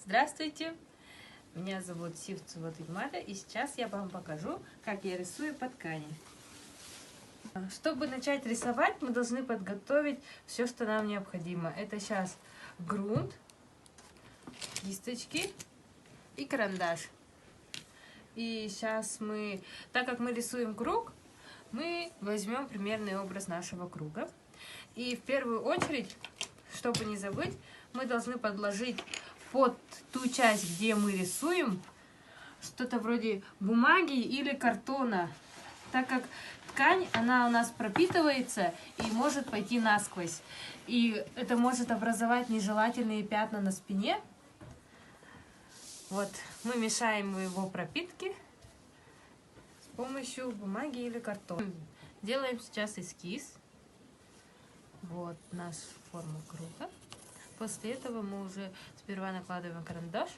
Здравствуйте! Меня зовут Сивцева Тыгмада, и сейчас я вам покажу, как я рисую по ткани. Чтобы начать рисовать, мы должны подготовить все, что нам необходимо. Это сейчас грунт, кисточки и карандаш. И сейчас так как мы рисуем круг, мы возьмем примерный образ нашего круга. И в первую очередь, чтобы не забыть, мы должны подложить под ту часть, где мы рисуем, что-то вроде бумаги или картона, так как ткань, она у нас пропитывается и может пойти насквозь. И это может образовать нежелательные пятна на спине. Вот, мы мешаем его пропитке с помощью бумаги или картона. Делаем сейчас эскиз. Вот наша форма круга. После этого мы уже сперва накладываем карандаш,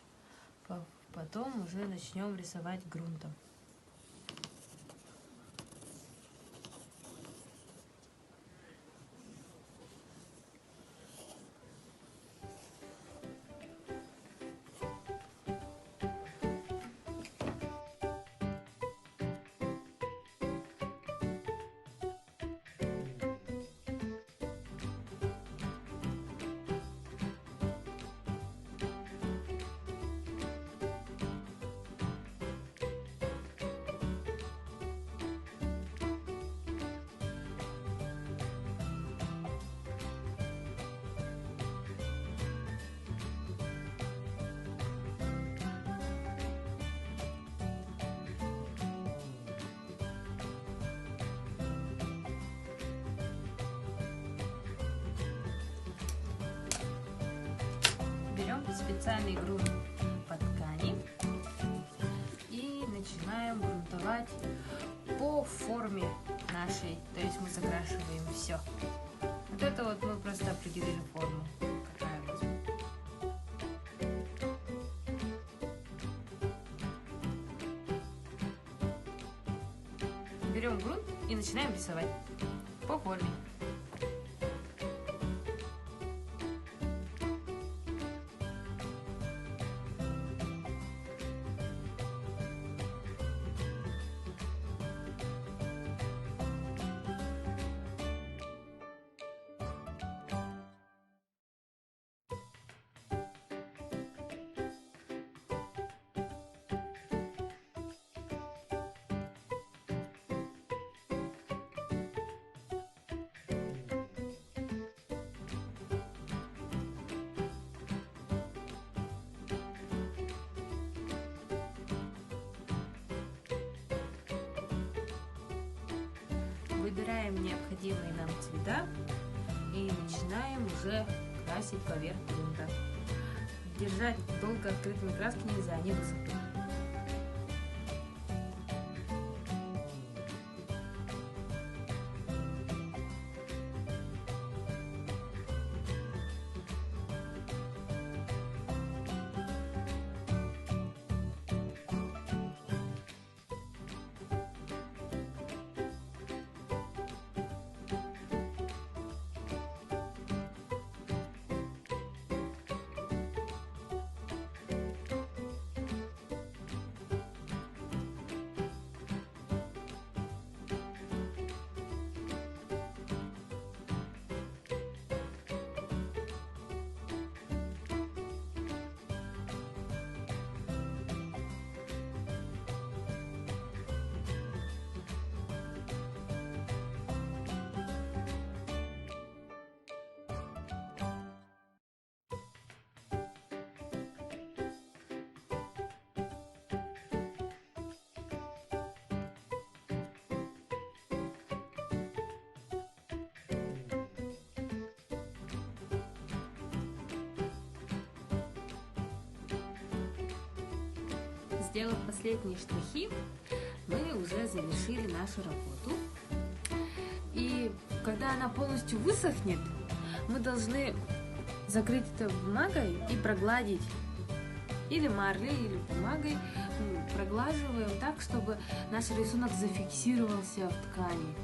потом уже начнем рисовать грунтом. Берем специальный грунт по ткани и начинаем грунтовать по форме нашей, то есть мы закрашиваем все. Вот это вот мы просто определили форму, какая у нас. Берем грунт и начинаем рисовать по форме. Выбираем необходимые нам цвета и начинаем уже красить поверх грунта. Держать долго открытыми красками нельзя, они высохнут. Сделав последние штрихи, мы уже завершили нашу работу. И когда она полностью высохнет, мы должны закрыть это бумагой и прогладить или марлей, или бумагой. Проглаживаем так, чтобы наш рисунок зафиксировался в ткани.